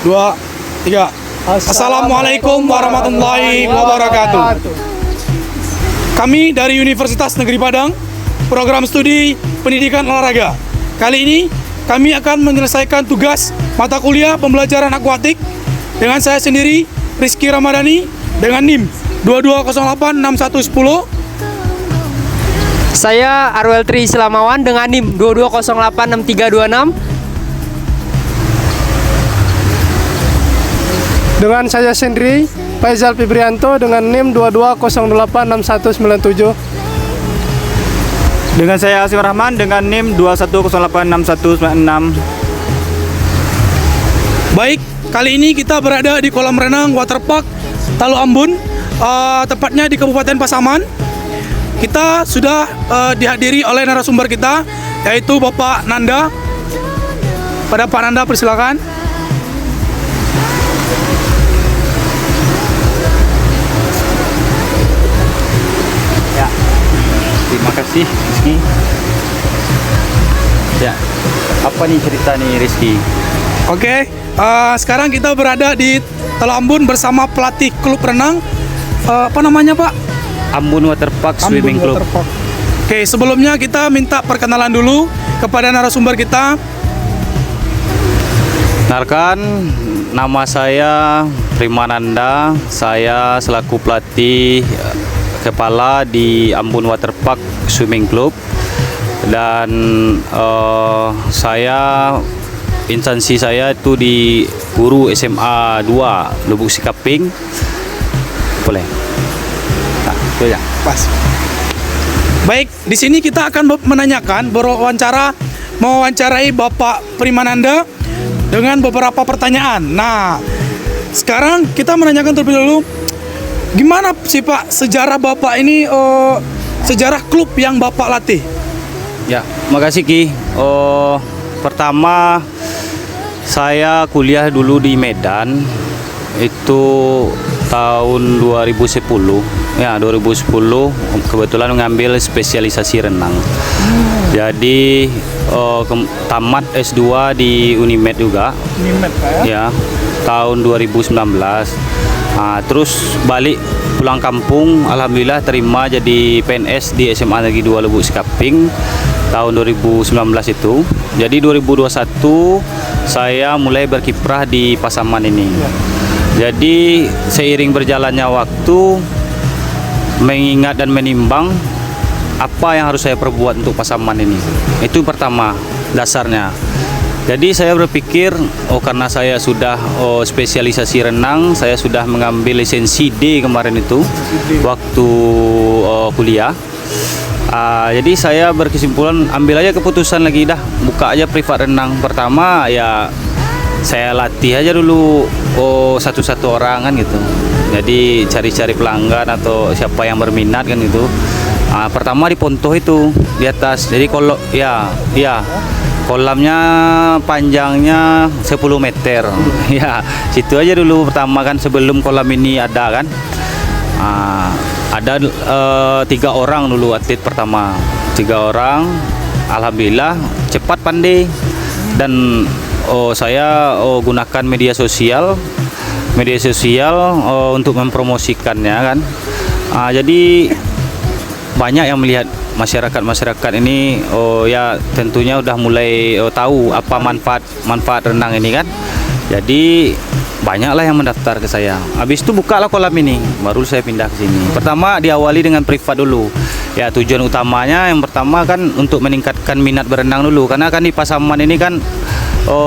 2, 3. Assalamualaikum warahmatullahi wabarakatuh. Kami dari Universitas Negeri Padang, program studi pendidikan olahraga. Kali ini kami akan menyelesaikan tugas mata kuliah pembelajaran akuatik dengan saya sendiri, Rizky Ramadhani, dengan NIM 22086110. Saya Arwel Tri Silamawan dengan NIM 22086326. Dengan saya sendiri, Faizal Fibrianto dengan NIM 22086197. Dengan saya Asim Rahman dengan NIM 21086196. Baik, kali ini kita berada di kolam renang Waterpark Talu Ambon, tepatnya di Kabupaten Pasaman. Kita sudah dihadiri oleh narasumber kita, yaitu Bapak Nanda. Pada Pak Nanda, persilakan. Ya, terima kasih Rizky. Ya, apa nih cerita nih Rizky? Oke, sekarang kita berada di Talu Ambon bersama pelatih klub renang. Apa namanya, Pak? Ambon Waterpark Swimming Club. Waterpark. Oke, sebelumnya kita minta perkenalan dulu kepada narasumber kita. Kenalkan, nama saya Primananda. Saya selaku pelatih kepala di Ambon Waterpark Swimming Club. Dan instansi saya itu di guru SMA 2 Lubuk Sikaping. Boleh. Nah, itu ya. Pas. Baik, di sini kita akan mewawancarai Bapak Primananda dengan beberapa pertanyaan. Nah, sekarang kita menanyakan terlebih dahulu, gimana sih Pak sejarah Bapak ini, sejarah klub yang Bapak latih? Ya, makasih Ki. Pertama saya kuliah dulu di Medan itu tahun 2010. Ya, 2010 kebetulan mengambil spesialisasi renang. Jadi tamat S2 di Unimed juga. Unimed, Pak, ya. Tahun 2019. Nah, terus balik pulang kampung, alhamdulillah terima jadi PNS di SMA Negeri 2 Lubuk Sikaping tahun 2019 itu. Jadi 2021 saya mulai berkiprah di Pasaman ini. Jadi seiring berjalannya waktu, mengingat dan menimbang apa yang harus saya perbuat untuk Pasaman ini. Itu pertama dasarnya. Jadi saya berpikir, karena saya sudah spesialisasi renang, saya sudah mengambil lisensi D kemarin itu waktu kuliah. Jadi saya berkesimpulan ambil aja keputusan lagi dah, buka aja privat renang. Pertama ya saya latih aja dulu satu-satu orang kan gitu. Jadi cari-cari pelanggan atau siapa yang berminat kan gitu. Pertama di Pontoh itu di atas. Jadi kalau ya kolamnya panjangnya 10 meter. Ya, situ aja dulu pertama kan sebelum kolam ini ada kan. Ada 3 orang dulu atlet pertama. 3 orang, alhamdulillah cepat pandai. Dan saya gunakan media sosial untuk mempromosikannya kan. Jadi banyak yang melihat masyarakat ini ya tentunya udah mulai tahu apa manfaat renang ini kan. Jadi banyaklah yang mendaftar ke saya. Habis itu bukalah kolam ini, baru saya pindah ke sini. Pertama diawali dengan privat dulu. Ya, tujuan utamanya yang pertama kan untuk meningkatkan minat berenang dulu, karena kan di Pasaman ini kan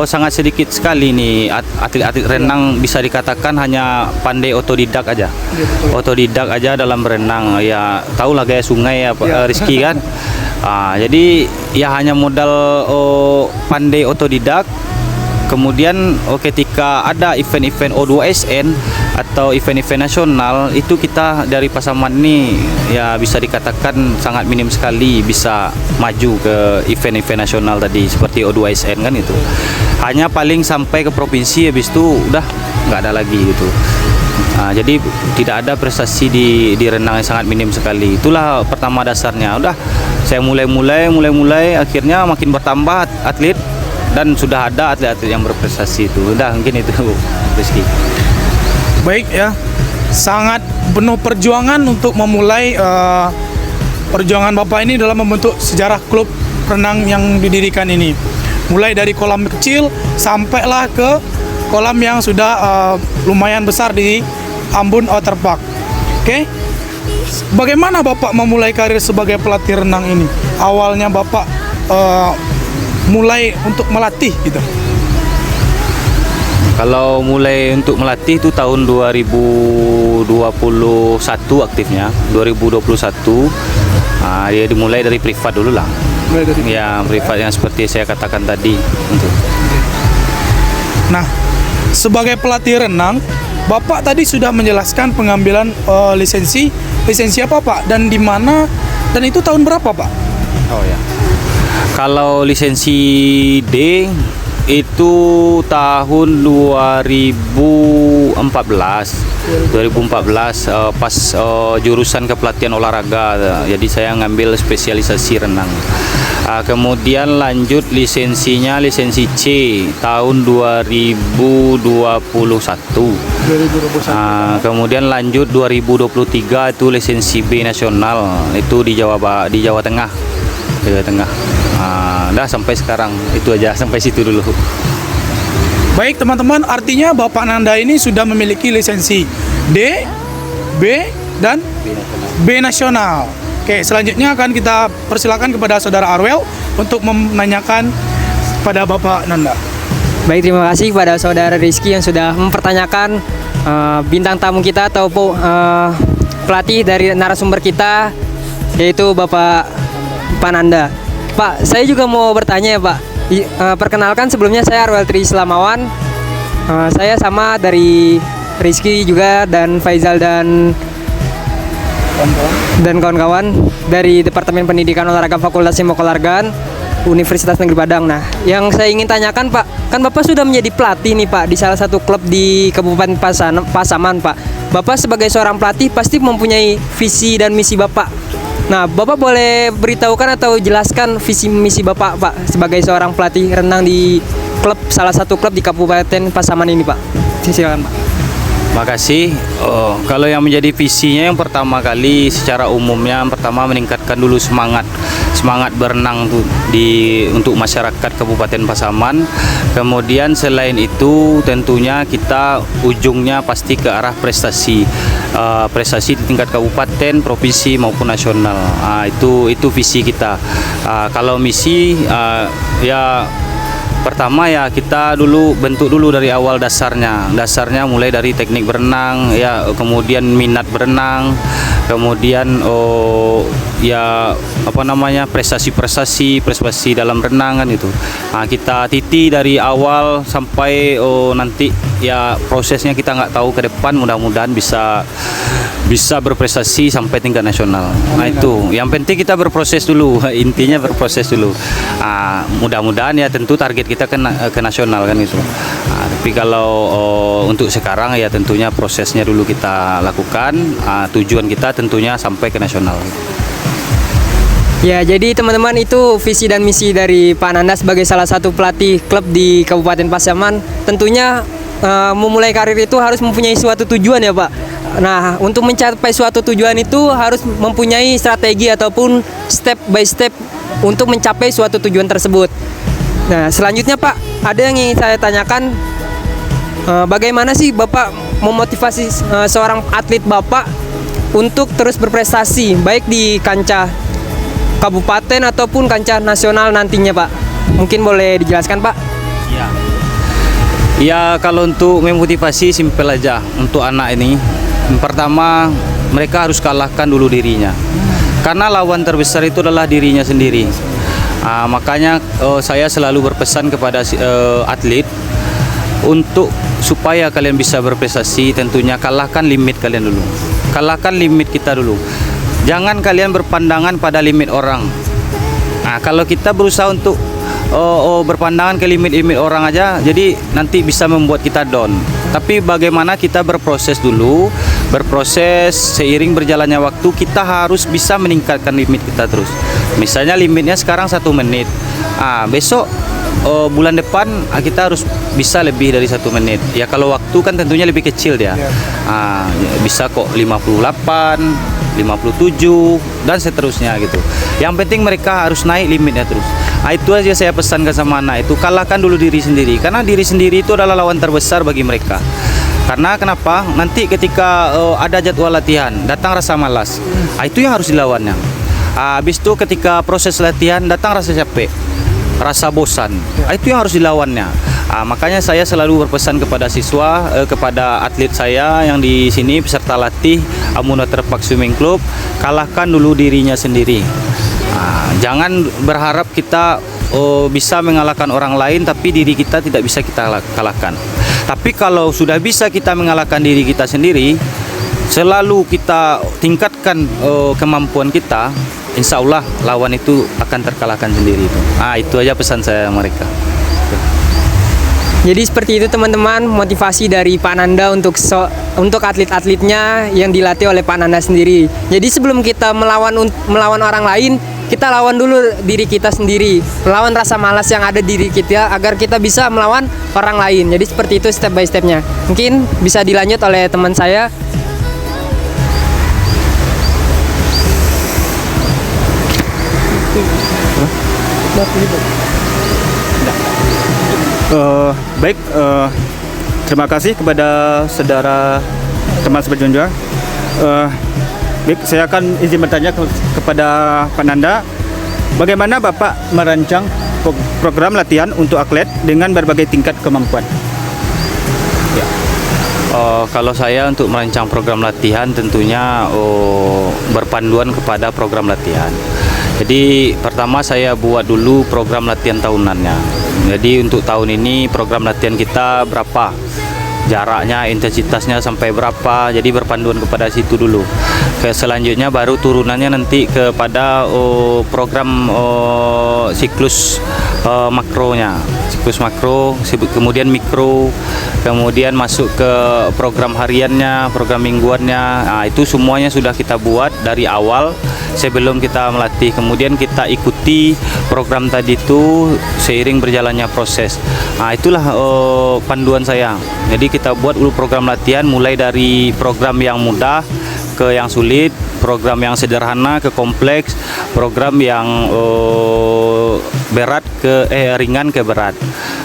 sangat sedikit sekali nih atlet-atlet renang, bisa dikatakan hanya pandai otodidak aja. Otodidak aja dalam berenang. Ya, tahulah gaya sungai ya Pak Rizky kan. Jadi ya hanya modal pandai otodidak. Kemudian ketika ada event-event O2SN atau event-event nasional, itu kita dari Pasaman ini ya bisa dikatakan sangat minim sekali bisa maju ke event-event nasional tadi seperti O2SN kan itu. Hanya paling sampai ke provinsi, habis itu udah nggak ada lagi gitu. Jadi tidak ada prestasi di renang yang sangat minim sekali. Itulah pertama dasarnya. Udah saya mulai akhirnya makin bertambah atlet. dan sudah ada atlet-atlet yang berprestasi itu. Udah mungkin itu Rizky. Baik ya, sangat penuh perjuangan untuk memulai perjuangan Bapak ini dalam membentuk sejarah klub renang yang didirikan ini. Mulai dari kolam kecil sampailah ke kolam yang sudah lumayan besar di Ambon Water Park. Oke. Bagaimana Bapak memulai karir sebagai pelatih renang ini? Awalnya Bapak mulai untuk melatih gitu. Kalau mulai untuk melatih itu tahun 2021 aktifnya, 2021. Dia dimulai dari privat dulu lah. Ya, privat yang seperti saya katakan tadi. Nah, sebagai pelatih renang, Bapak tadi sudah menjelaskan pengambilan lisensi apa Pak? Dan di mana? Dan itu tahun berapa Pak? Oh ya. Kalau lisensi D itu tahun 2014 pas jurusan kepelatihan olahraga, jadi saya ngambil spesialisasi renang. Kemudian lanjut lisensinya lisensi C tahun 2021. Kemudian lanjut 2023 itu lisensi B nasional, itu di Jawa Tengah. Dah sampai sekarang itu aja, sampai situ dulu. Baik teman-teman, artinya Bapak Nanda ini sudah memiliki lisensi D, B, dan B nasional. Oke, selanjutnya akan kita persilakan kepada Saudara Arwel untuk menanyakan pada Bapak Nanda. Baik, terima kasih kepada Saudara Rizky yang sudah mempertanyakan bintang tamu kita atau pelatih dari narasumber kita, yaitu Bapak Nanda. Pak, saya juga mau bertanya ya Pak. Perkenalkan, sebelumnya saya Arwel Tri Islamawan. Saya sama dari Rizky juga dan Faizal dan kawan-kawan dari Departemen Pendidikan Olahraga Fakultas Ilmu Keolahragaan Universitas Negeri Padang. Nah, yang saya ingin tanyakan Pak, kan Bapak sudah menjadi pelatih nih Pak di salah satu klub di Kabupaten Pasaman Pak. Bapak sebagai seorang pelatih pasti mempunyai visi dan misi Bapak. Nah, Bapak boleh beritahukan atau jelaskan visi misi Bapak Pak sebagai seorang pelatih renang di salah satu klub di Kabupaten Pasaman ini Pak. Silakan Pak. Makasih. Kalau yang menjadi visinya yang pertama kali secara umumnya, yang pertama meningkatkan dulu semangat berenang tuh untuk masyarakat Kabupaten Pasaman. Kemudian selain itu tentunya kita ujungnya pasti ke arah prestasi di tingkat kabupaten, provinsi maupun nasional. Itu visi kita. Kalau misi ya pertama ya kita bentuk dulu dari awal dasarnya mulai dari teknik berenang ya, kemudian minat berenang, kemudian prestasi dalam renang kan itu. Kita titi dari awal sampai nanti ya prosesnya kita nggak tahu ke depan, mudah-mudahan bisa berprestasi sampai tingkat nasional. Nah itu yang penting, kita berproses dulu, intinya berproses dulu. Mudah-mudahan ya tentu target kita ke nasional kan itu. Tapi kalau untuk sekarang ya tentunya prosesnya dulu kita lakukan. Tujuan kita tentunya sampai ke nasional. Ya, jadi teman-teman, itu visi dan misi dari Pak Nanda sebagai salah satu pelatih klub di Kabupaten Pasaman. Tentunya memulai karir itu harus mempunyai suatu tujuan ya Pak. Nah, untuk mencapai suatu tujuan itu harus mempunyai strategi ataupun step by step untuk mencapai suatu tujuan tersebut. Nah, selanjutnya Pak, ada yang ingin saya tanyakan, bagaimana sih Bapak memotivasi seorang atlet Bapak untuk terus berprestasi baik di kancah kabupaten ataupun kancah nasional nantinya Pak? Mungkin boleh dijelaskan Pak? Ya, kalau untuk memotivasi simpel aja untuk anak ini. Pertama, mereka harus kalahkan dulu dirinya, karena lawan terbesar itu adalah dirinya sendiri. Makanya saya selalu berpesan kepada atlet untuk supaya kalian bisa berprestasi, tentunya kalahkan limit kalian dulu, kalahkan limit kita dulu. Jangan kalian berpandangan pada limit orang. Kalau kita berusaha untuk berpandangan ke limit-limit orang aja, jadi nanti bisa membuat kita down. Tapi bagaimana kita berproses dulu, seiring berjalannya waktu kita harus bisa meningkatkan limit kita terus. Misalnya limitnya sekarang 1 menit, besok bulan depan kita harus bisa lebih dari 1 menit. Ya kalau waktu kan tentunya lebih kecil dia. Bisa kok 58, 57 dan seterusnya gitu. Yang penting mereka harus naik limitnya terus. Itu aja saya pesankan sama anak itu, kalahkan dulu diri sendiri. Karena diri sendiri itu adalah lawan terbesar bagi mereka. Karena kenapa? Nanti ketika ada jadwal latihan, datang rasa malas. Itu yang harus dilawannya. Habis itu ketika proses latihan datang rasa capek, rasa bosan. Itu yang harus dilawannya. Makanya saya selalu berpesan kepada siswa, kepada atlet saya yang di sini peserta latih Amun Waterpark Swimming Club, kalahkan dulu dirinya sendiri. Jangan berharap kita bisa mengalahkan orang lain tapi diri kita tidak bisa kita kalahkan. Tapi kalau sudah bisa kita mengalahkan diri kita sendiri, selalu kita tingkatkan kemampuan kita, insya Allah lawan itu akan terkalahkan sendiri. Itu aja pesan saya mereka. Jadi seperti itu teman-teman, motivasi dari Pak Nanda untuk atlet-atletnya yang dilatih oleh Pak Nanda sendiri. Jadi sebelum kita melawan orang lain, kita lawan dulu diri kita sendiri, melawan rasa malas yang ada di diri kita agar kita bisa melawan orang lain. Jadi seperti itu step by stepnya. Mungkin bisa dilanjut oleh teman saya. Baik, terima kasih kepada saudara teman seberjunjung. Baik, saya akan izin bertanya kepada Pak Nanda, bagaimana Bapak merancang program latihan untuk atlet dengan berbagai tingkat kemampuan? Kalau saya untuk merancang program latihan tentunya berpanduan kepada program latihan. Jadi pertama saya buat dulu program latihan tahunannya. Jadi untuk tahun ini program latihan kita berapa, jaraknya, intensitasnya sampai berapa. Jadi berpanduan kepada situ dulu. Selanjutnya baru turunannya nanti kepada program siklus makronya, siklus makro, kemudian mikro, kemudian masuk ke program hariannya, program mingguannya. Itu semuanya sudah kita buat dari awal sebelum kita melatih. Kemudian kita ikuti program tadi itu seiring berjalannya proses. Itulah panduan saya. Jadi kita buat dulu program latihan mulai dari program yang mudah ke yang sulit, program yang sederhana ke kompleks, program yang berat ke ringan ke berat.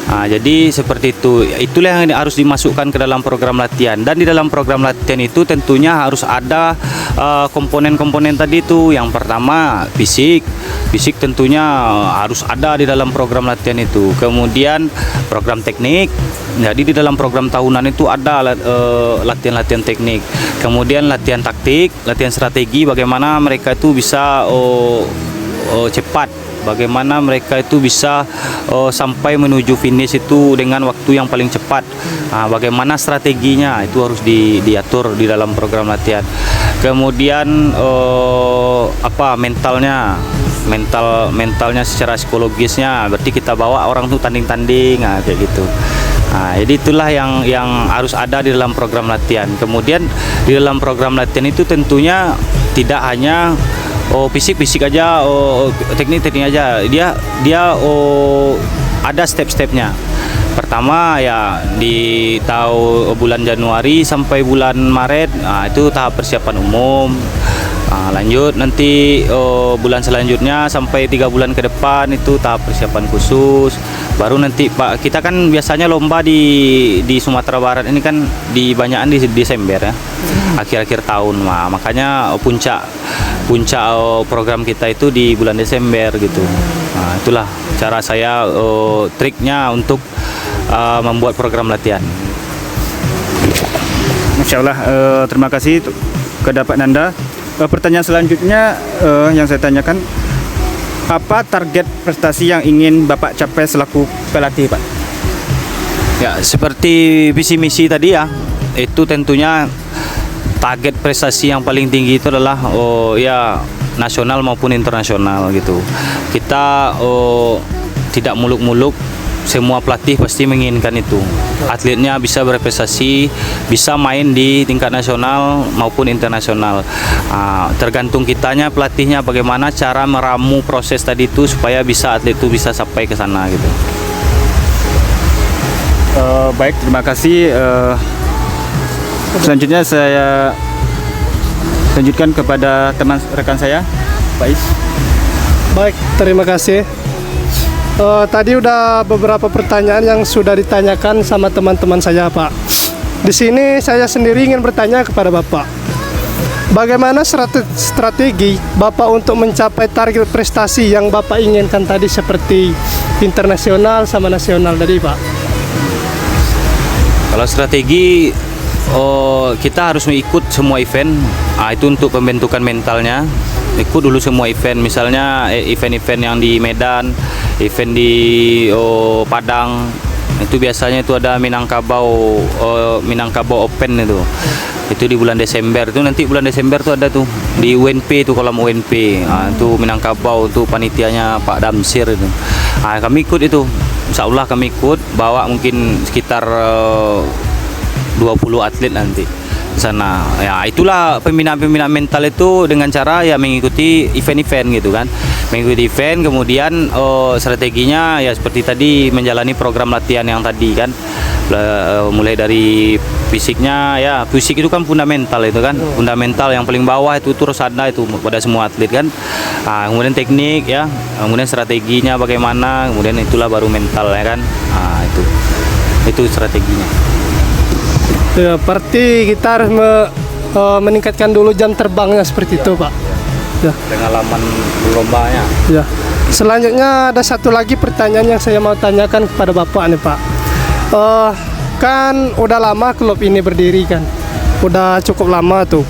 Jadi seperti itu. Itulah yang harus dimasukkan ke dalam program latihan. Dan di dalam program latihan itu tentunya harus ada komponen-komponen tadi itu. Yang pertama fisik. Fisik tentunya harus ada di dalam program latihan itu. Kemudian program teknik. Jadi di dalam program tahunan itu ada latihan-latihan teknik. Kemudian latihan taktik, latihan strategi, bagaimana mereka itu bisa cepat, bagaimana mereka itu bisa sampai menuju finish itu dengan waktu yang paling cepat. Bagaimana strateginya itu harus diatur di dalam program latihan. Kemudian mentalnya secara psikologisnya, berarti kita bawa orang tuh tanding-tanding kayak gitu. Jadi itulah yang harus ada di dalam program latihan. Kemudian di dalam program latihan itu tentunya tidak hanya fisik aja, teknik aja. Dia ada step-stepnya. Pertama ya di bulan Januari sampai bulan Maret, itu tahap persiapan umum. Lanjut nanti bulan selanjutnya sampai 3 bulan ke depan itu tahap persiapan khusus. Baru nanti Pak, kita kan biasanya lomba di Sumatera Barat ini kan banyakan di Desember ya, akhir-akhir tahun. Makanya puncak program kita itu di bulan Desember gitu. Itulah cara saya, triknya untuk membuat program latihan. Masya Allah, terima kasih kepada Pak Nanda. Pertanyaan selanjutnya yang saya tanyakan, apa target prestasi yang ingin Bapak capai selaku pelatih, Pak? Ya, seperti visi misi tadi ya, itu tentunya target prestasi yang paling tinggi itu adalah ya nasional maupun internasional gitu. Kita tidak muluk-muluk, semua pelatih pasti menginginkan itu. Atletnya bisa berprestasi, bisa main di tingkat nasional maupun internasional. Tergantung kitanya, pelatihnya bagaimana cara meramu proses tadi itu supaya atlet itu bisa sampai ke sana gitu. Baik, terima kasih. Selanjutnya saya lanjutkan kepada teman rekan saya, Pak Is. Baik, terima kasih. Tadi udah beberapa pertanyaan yang sudah ditanyakan sama teman-teman saya, Pak. Di sini saya sendiri ingin bertanya kepada Bapak. Bagaimana strategi Bapak untuk mencapai target prestasi yang Bapak inginkan tadi seperti internasional sama nasional tadi, Pak? Kalau strategi, kita harus mengikut semua event. Itu untuk pembentukan mentalnya. Ikut dulu semua event, misalnya event-event yang di Medan, event di Padang. Itu biasanya itu ada Minangkabau Open itu. Itu di bulan Desember. Itu nanti bulan Desember tuh ada tuh di UNP itu, kolam UNP. Itu Minangkabau tuh panitianya Pak Damsir itu. Kami ikut itu. Insya Allah kami ikut, bawa mungkin sekitar 20 atlet nanti di sana. Ya, itulah pembinaan mental itu dengan cara ya mengikuti event-event gitu kan. Mengikuti event, kemudian strateginya ya seperti tadi, menjalani program latihan yang tadi kan. Mulai dari fisiknya, ya fisik itu kan fundamental itu kan. Fundamental yang paling bawah itu terus ada itu pada semua atlet kan. Kemudian teknik ya, kemudian strateginya bagaimana, kemudian itulah baru mental ya kan. Itu strateginya. Ya, berarti kita harus meningkatkan dulu jam terbangnya seperti itu, Pak. Ya. Pengalaman lombanya. Ya. Selanjutnya ada satu lagi pertanyaan yang saya mau tanyakan kepada Bapak nih, Pak. Kan udah lama klub ini berdiri kan, udah cukup lama tuh.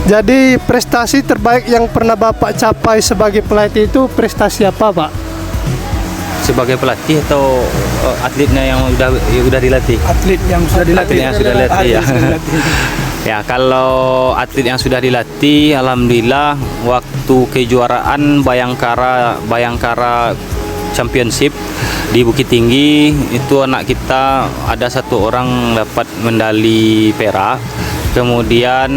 Jadi prestasi terbaik yang pernah Bapak capai sebagai pelatih itu prestasi apa, Pak? Sebagai pelatih atau atletnya yang udah dilatih? Atlet yang sudah dilatih. Atlet yang sudah dilatih ya. Ya, kalau atlet yang sudah dilatih, alhamdulillah waktu kejuaraan Bayangkara Championship di Bukit Tinggi itu anak kita ada satu orang dapat medali perak. Kemudian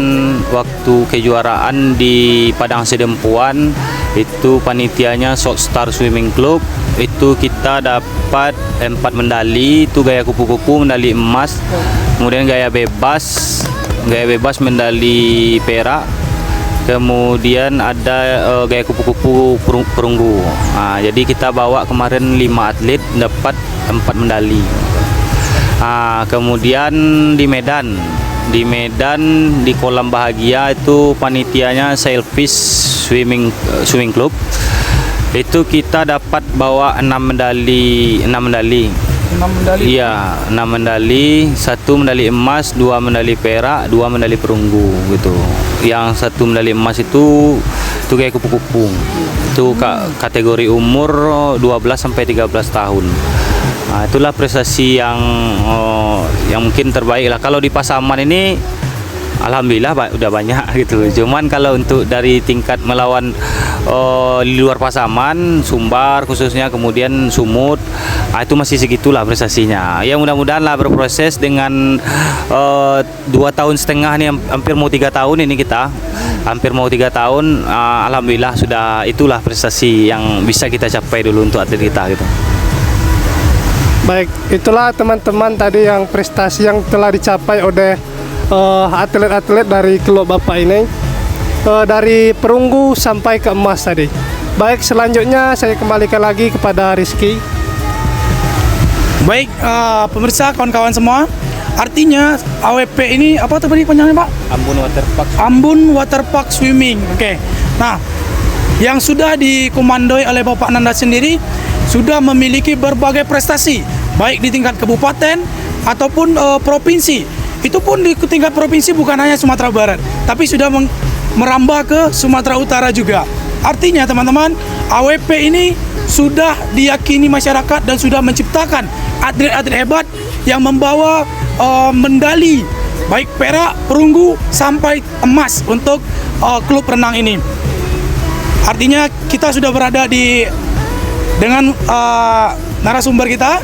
waktu kejuaraan di Padang Sedempuan itu panitianya Short Star Swimming Club, itu kita dapat 4 medali. Itu gaya kupu-kupu medali emas, kemudian gaya bebas medali perak, kemudian ada gaya kupu-kupu perunggu. Jadi kita bawa kemarin 5 atlet dapat 4 medali. Kemudian di Medan di Kolam Bahagia itu panitianya Sailfish Swimming Club. Itu kita dapat bawa 6 medali. Iya, 6 medali, 1 medali emas, 2 medali perak, 2 medali perunggu gitu. Yang 1 medali emas itu kayak kupu-kupu. Itu kategori umur 12 sampai 13 tahun. Itulah prestasi yang mungkin terbaik lah. Kalau di Pasaman ini alhamdulillah udah banyak gitu. Cuman kalau untuk dari tingkat melawan di luar Pasaman, Sumbar khususnya, kemudian Sumut, itu masih segitulah prestasinya. Ya mudah-mudahan lah berproses dengan 2 tahun setengah nih, hampir mau 3 tahun ini kita. Hampir mau 3 tahun, alhamdulillah sudah, itulah prestasi yang bisa kita capai dulu untuk atlet kita gitu. Baik, itulah teman-teman tadi yang prestasi yang telah dicapai oleh atlet-atlet dari klub Bapak ini, dari perunggu sampai ke emas tadi. Baik, selanjutnya saya kembalikan lagi kepada Rizky. Baik, pemirsa, kawan-kawan semua, artinya AWP ini apa tadi panjangnya, Pak? Ambon Waterpark Swimming. Oke. Nah, yang sudah dikomandoi oleh Bapak Nanda sendiri sudah memiliki berbagai prestasi, baik di tingkat kabupaten ataupun provinsi. Itu pun di tingkat provinsi bukan hanya Sumatera Barat, tapi sudah merambah ke Sumatera Utara juga. Artinya teman-teman, AWP ini sudah diyakini masyarakat dan sudah menciptakan atlet-atlet hebat yang membawa medali baik perak, perunggu sampai emas untuk klub renang ini. Artinya kita sudah berada dengan narasumber kita.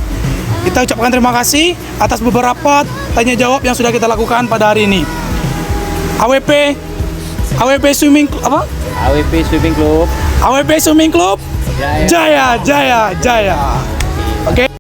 Kita ucapkan terima kasih atas beberapa tanya jawab yang sudah kita lakukan pada hari ini. AWP Swimming apa? AWP Swimming Club. AWP Swimming Club. Jaya. Oke.